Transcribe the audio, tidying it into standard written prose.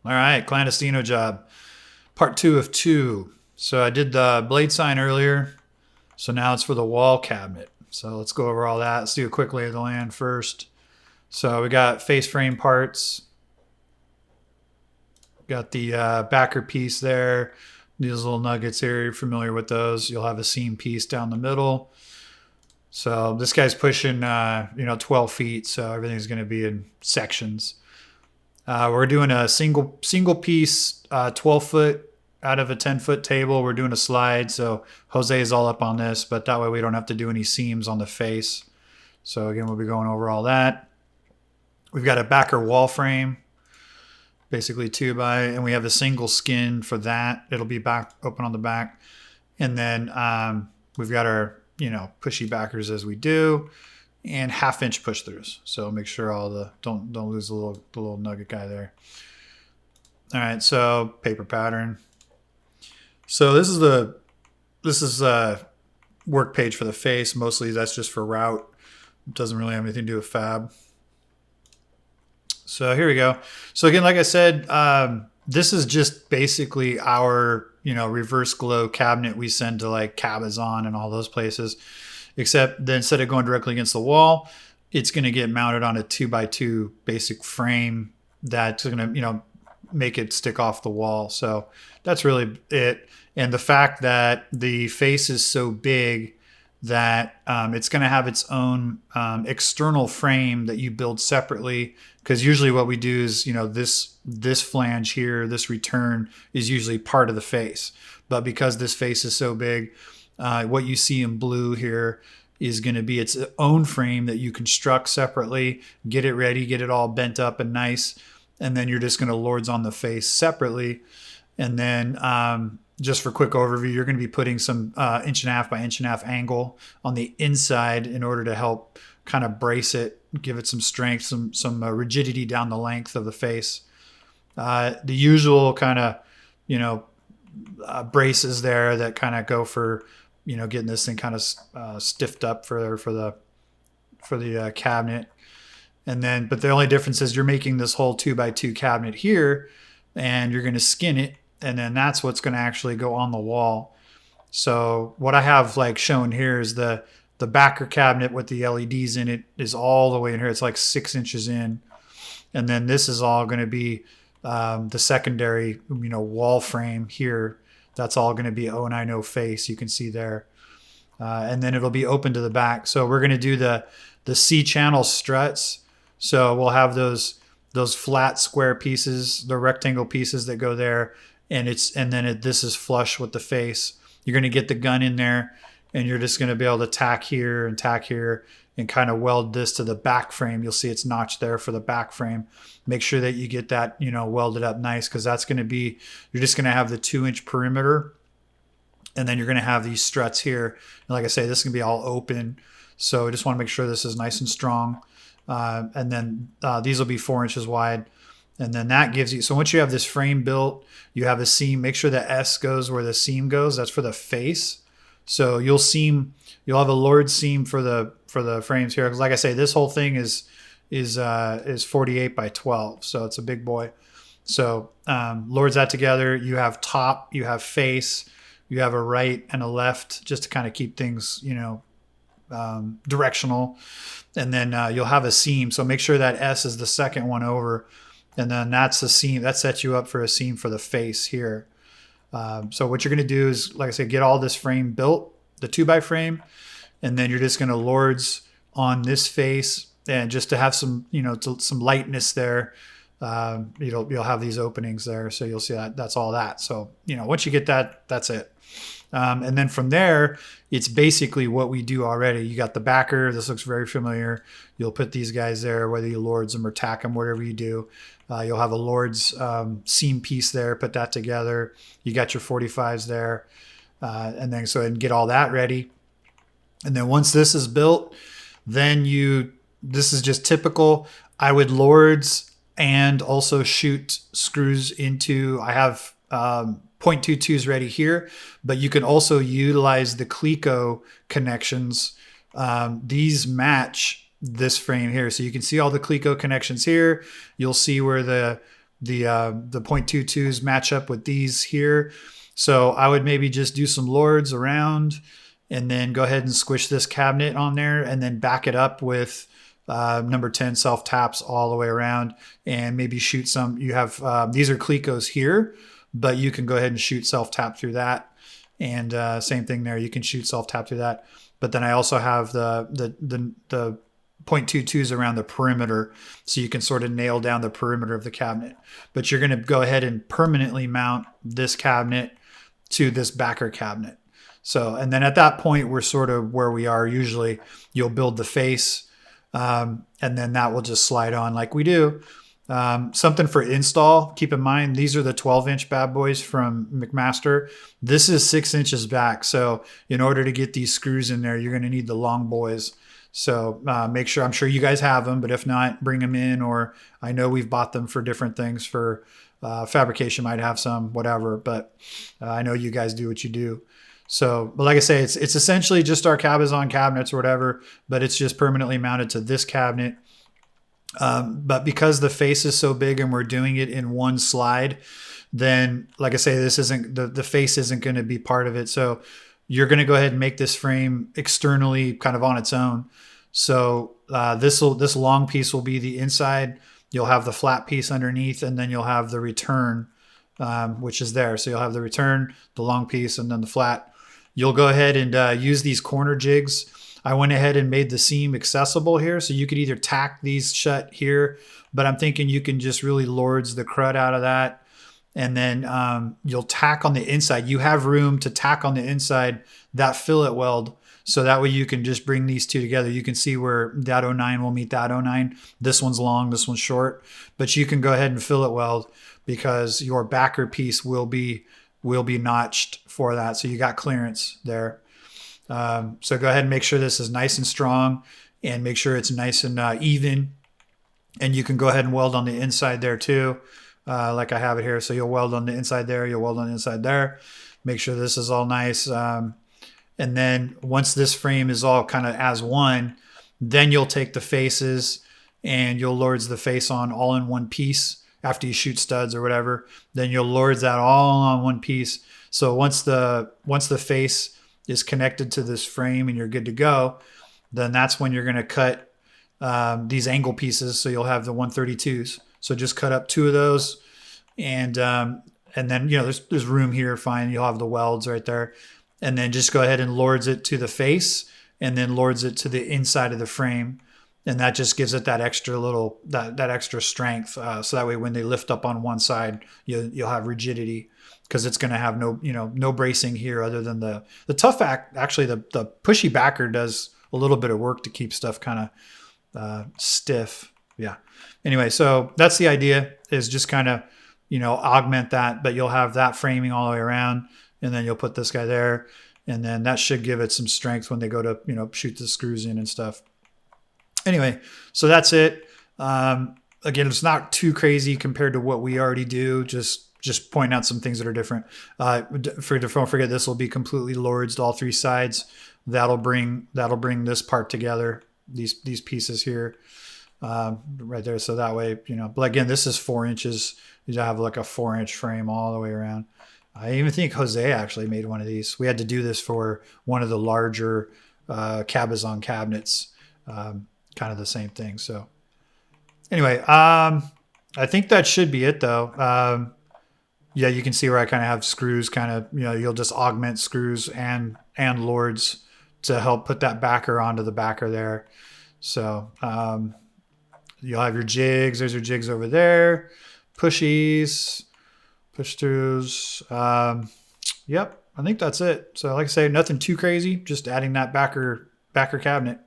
All right, Clandestino job. Part 2 of 2. So I did the blade sign earlier. So now it's for the wall cabinet. So let's go over all that. Let's do a quick lay of the land first. So we got face frame parts. Got the backer piece there. These little nuggets here, you're familiar with those. You'll have a seam piece down the middle. So this guy's pushing 12 feet. So everything's going to be in sections. We're doing a single piece 12 foot out of a 10-foot table. We're doing a slide. So Jose is all up on this, but that way we don't have to do any seams on the face. So again, we'll be going over all that. We've got a backer wall frame, basically 2x, and we have a single skin for that. It'll be back open on the back. And then we've got our, pushy backers as we do, and 1/2-inch push throughs. So make sure all the, don't lose the little nugget guy there. All right, so paper pattern. So this is a work page for the face. Mostly that's just for route. It doesn't really have anything to do with fab. So here we go. So again, like I said, this is just basically our, reverse glow cabinet we send to like Cabazon and all those places, except that instead of going directly against the wall, it's going to get mounted on a 2x2 basic frame that's going to, make it stick off the wall. So that's really it. And the fact that the face is so big that it's going to have its own external frame that you build separately, because usually what we do is, this flange here, this return is usually part of the face. But because this face is so big, what you see in blue here is going to be its own frame that you construct separately, get it ready, get it all bent up and nice, and then you're just going to lords on the face separately. And then just for quick overview, you're going to be putting some 1.5 by 1.5 angle on the inside in order to help kind of brace it, give it some strength, some rigidity down the length of the face. The usual kind of, braces there that kind of go for, getting this thing kind of stiffed up for the cabinet. And then, but the only difference is you're making this whole 2x2 cabinet here, and you're going to skin it. And then that's what's going to actually go on the wall. So what I have like shown here is the backer cabinet with the LEDs in it is all the way in here. It's like 6 inches in. And then this is all going to be the secondary, wall frame here. That's all going to be 090 face. You can see there. And then it'll be open to the back. So we're going to do the C-channel struts. So we'll have those flat square pieces, the rectangle pieces that go there. And this is flush with the face. You're going to get the gun in there, and you're just going to be able to tack here and kind of weld this to the back frame. You'll see it's notched there for the back frame. Make sure that you get that, welded up nice, because that's going to be, you're just going to have the 2-inch perimeter, and then you're going to have these struts here. And like I say, this is going to be all open. So I just want to make sure this is nice and strong. And then these will be 4 inches wide. And then that gives you, so once you have this frame built, you have a seam. Make sure the S goes where the seam goes. That's for the face. So you'll have a lord seam for the frames here. Because like I say, this whole thing is 48 by 12. So it's a big boy. So lords that together. You have top, you have face, you have a right and a left, just to kind of keep things, directional. And then you'll have a seam. So make sure that S is the second one over. And then that's the seam that sets you up for a seam for the face here. So what you're going to do is, like I said, get all this frame built, the 2x frame, and then you're just going to lords on this face, and just to have some, some lightness there. You'll have these openings there, so you'll see that's all that. So once you get that, that's it. And then from there, it's basically what we do already. You got the backer. This looks very familiar. You'll put these guys there, whether you lords them or tack them, whatever you do. You'll have a lords seam piece there. Put that together. You got your 45s there. And then and get all that ready. And then once this is built, then this is just typical. I would lords and also shoot screws into, I have 0.22s ready here, but you can also utilize the Cleco connections. These match this frame here. So you can see all the Cleco connections here. You'll see where the 0.22s match up with these here. So I would maybe just do some lords around and then go ahead and squish this cabinet on there and then back it up with number 10 self taps all the way around and maybe shoot some. You have these are Clecos here, but you can go ahead and shoot self tap through that. And same thing there. You can shoot self tap through that. But then I also have the 0.22s around the perimeter, so you can sort of nail down the perimeter of the cabinet. But you're going to go ahead and permanently mount this cabinet to this backer cabinet. So, and then at that point, we're sort of where we are. Usually you'll build the face, and then that will just slide on like we do. Something for install, keep in mind, these are the 12-inch bad boys from McMaster. This is 6 inches back. So in order to get these screws in there, you're going to need the long boys. So make sure, I'm sure you guys have them, but if not, bring them in, or I know we've bought them for different things. For fabrication might have some, whatever, but I know you guys do what you do. So, but like I say, it's essentially just our cabezon cabinets or whatever, but it's just permanently mounted to this cabinet. But because the face is so big and we're doing it in one slide, then like I say, this isn't the face isn't going to be part of it. So you're going to go ahead and make this frame externally kind of on its own. So this long piece will be the inside. You'll have the flat piece underneath, and then you'll have the return, which is there. So you'll have the return, the long piece, and then the flat. You'll go ahead and use these corner jigs. I went ahead and made the seam accessible here. So you could either tack these shut here, but I'm thinking you can just really lords the crud out of that. And then you'll tack on the inside. You have room to tack on the inside that fillet weld. So that way you can just bring these two together. You can see where that 09 will meet that 09. This one's long, this one's short. But you can go ahead and fillet weld because your backer piece will be notched for that. So you got clearance there. So go ahead and make sure this is nice and strong and make sure it's nice and even. And you can go ahead and weld on the inside there too, like I have it here. So you'll weld on the inside there, you'll weld on the inside there. Make sure this is all nice. And then once this frame is all kind of as one, then you'll take the faces and you'll lords the face on all in one piece after you shoot studs or whatever. Then you'll lords that all on one piece. So once the face is connected to this frame and you're good to go, then that's when you're going to cut these angle pieces. So you'll have the 132s. So just cut up 2 of those, and then there's room here. Fine, you'll have the welds right there, and then just go ahead and lords it to the face, and then lords it to the inside of the frame, and that just gives it that extra little that extra strength. So that way when they lift up on one side, you'll have rigidity. Because it's going to have no bracing here other than the tough actually the pushy backer does a little bit of work to keep stuff kind of stiff. Yeah. Anyway, so that's the idea, is just kind of augment that, but you'll have that framing all the way around, and then you'll put this guy there, and then that should give it some strength when they go to shoot the screws in and stuff. Anyway, so that's it. Again, it's not too crazy compared to what we already do. Just point out some things that are different. Don't forget, this will be completely lords to all 3 sides. That'll bring this part together. These pieces here, right there. So that way, But again, this is 4 inches. You have like a 4-inch frame all the way around. I even think Jose actually made one of these. We had to do this for one of the larger cabezon cabinets. Kind of the same thing. So anyway, I think that should be it though. Yeah, you can see where I kind of have screws you'll just augment screws and lords to help put that backer onto the backer there. So you'll have your jigs. There's your jigs over there. Pushies, push throughs. Yep, I think that's it. So like I say, nothing too crazy, just adding that backer cabinet.